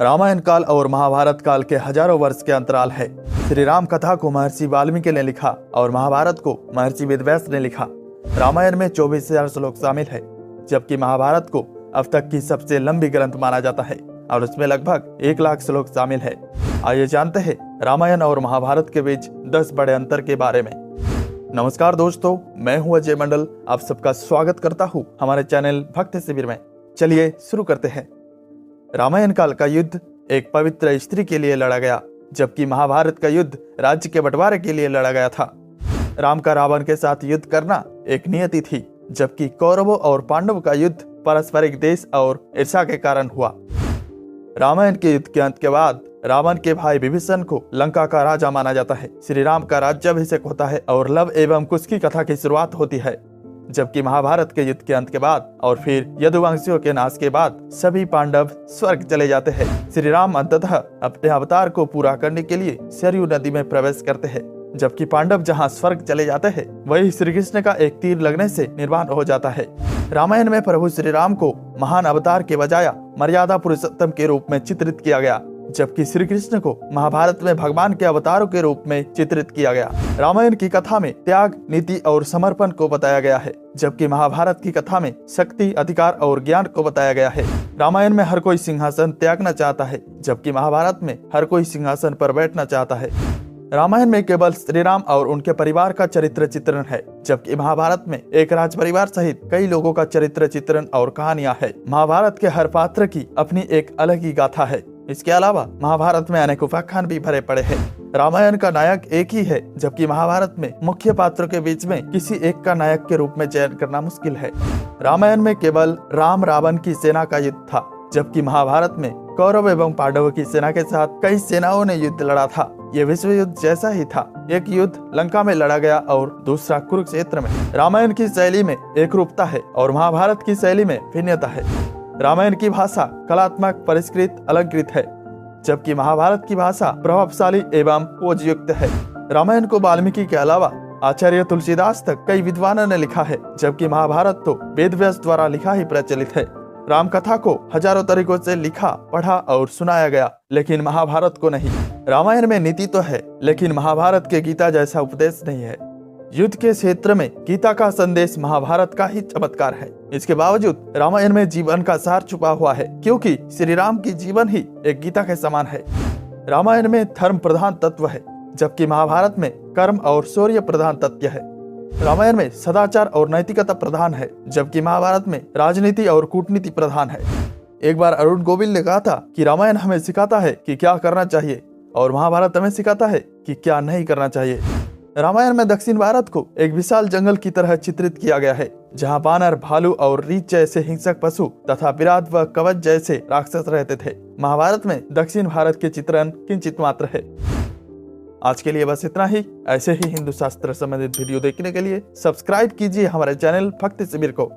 रामायण काल और महाभारत काल के हजारों वर्ष के अंतराल है। श्री राम कथा को महर्षि वाल्मीकि ने लिखा और महाभारत को महर्षि वेदव्यास ने लिखा। रामायण में 24,000 श्लोक शामिल है, जबकि महाभारत को अब तक की सबसे लंबी ग्रंथ माना जाता है और उसमें लगभग 1 लाख श्लोक शामिल है। आइए जानते हैं रामायण और महाभारत के बीच 10 बड़े अंतर के बारे में। नमस्कार दोस्तों, मैं हूं अजय मंडल। आप सबका स्वागत करता हूं हमारे चैनल भक्त शिविर में। चलिए शुरू करते हैं। रामायण काल का युद्ध एक पवित्र स्त्री के लिए लड़ा गया, जबकि महाभारत का युद्ध राज्य के बंटवारे के लिए लड़ा गया था। राम का रावण के साथ युद्ध करना एक नियति थी, जबकि कौरवों और पांडवों का युद्ध पारस्परिक द्वेष और ईर्ष्या के कारण हुआ। रामायण के युद्ध के अंत के बाद रावण के भाई विभीषण को लंका का राजा माना जाता है। श्री राम का राज्याभिषेक होता है और लव एवं कुश की कथा की शुरुआत होती है। जबकि महाभारत के युद्ध के अंत के बाद और फिर यदुवंशियों के नाश के बाद सभी पांडव स्वर्ग चले जाते हैं। श्री राम अंततः अपने अवतार को पूरा करने के लिए सरयू नदी में प्रवेश करते हैं, जबकि पांडव जहां स्वर्ग चले जाते हैं वही श्री कृष्ण का एक तीर लगने से निर्वाण हो जाता है। रामायण में प्रभु श्री राम को महान अवतार के बजाय मर्यादा पुरुषोत्तम के रूप में चित्रित किया गया, जबकि श्री कृष्ण को महाभारत में भगवान के अवतारों के रूप में चित्रित किया गया। रामायण की कथा में त्याग, नीति और समर्पण को बताया गया है, जबकि महाभारत की कथा में शक्ति, अधिकार और ज्ञान को बताया गया है। रामायण में हर कोई सिंहासन त्यागना चाहता है, जबकि महाभारत में हर कोई सिंहासन पर बैठना चाहता है। रामायण में केवल श्री राम और उनके परिवार का चरित्र चित्रण है, जबकि महाभारत में एक राज परिवार सहित कई लोगों का चरित्र चित्रण और कहानियां है। महाभारत के हर पात्र की अपनी एक अलग ही गाथा है। इसके अलावा महाभारत में अनेक उपाख्यान भी भरे पड़े हैं। रामायण का नायक एक ही है, जबकि महाभारत में मुख्य पात्रों के बीच में किसी एक का नायक के रूप में चयन करना मुश्किल है। रामायण में केवल राम रावण की सेना का युद्ध था, जबकि महाभारत में कौरव एवं पांडवों की सेना के साथ कई सेनाओं ने युद्ध लड़ा था। ये विश्व युद्ध जैसा ही था। एक युद्ध लंका में लड़ा गया और दूसरा कुरुक्षेत्र में। रामायण की शैली में एक रूपता है और महाभारत की शैली में भिन्नता है। रामायण की भाषा कलात्मक, परिष्कृत, अलंकृत है, जबकि महाभारत की भाषा प्रभावशाली एवं खोजयुक्त है। रामायण को वाल्मीकि के अलावा आचार्य तुलसीदास तक कई विद्वानों ने लिखा है, जबकि महाभारत तो वेदव्यास द्वारा लिखा ही प्रचलित है। राम कथा को हजारों तरीकों से लिखा, पढ़ा और सुनाया गया, लेकिन महाभारत को नहीं। रामायण में नीति तो है, लेकिन महाभारत के गीता जैसा उपदेश नहीं है। युद्ध के क्षेत्र में गीता का संदेश महाभारत का ही चमत्कार है। इसके बावजूद रामायण में जीवन का सार छुपा हुआ है, क्योंकि श्री राम की जीवन ही एक गीता के समान है। रामायण में धर्म प्रधान तत्व है, जबकि महाभारत में कर्म और शौर्य प्रधान तत्व है। रामायण में सदाचार और नैतिकता प्रधान है, जबकि महाभारत में राजनीति और कूटनीति प्रधान है। एक बार अरुण गोविल ने कहा था कि रामायण हमें सिखाता है कि क्या करना चाहिए और महाभारत हमें सिखाता है कि क्या नहीं करना चाहिए। रामायण में दक्षिण भारत को एक विशाल जंगल की तरह चित्रित किया गया है, जहां बानर, भालू और रीछ जैसे हिंसक पशु तथा विराट व कवच जैसे राक्षस रहते थे। महाभारत में दक्षिण भारत के चित्रण किंचित मात्र है। आज के लिए बस इतना ही। ऐसे ही हिंदू शास्त्र संबंधित वीडियो देखने के लिए सब्सक्राइब कीजिए हमारे चैनल भक्त शिविर को।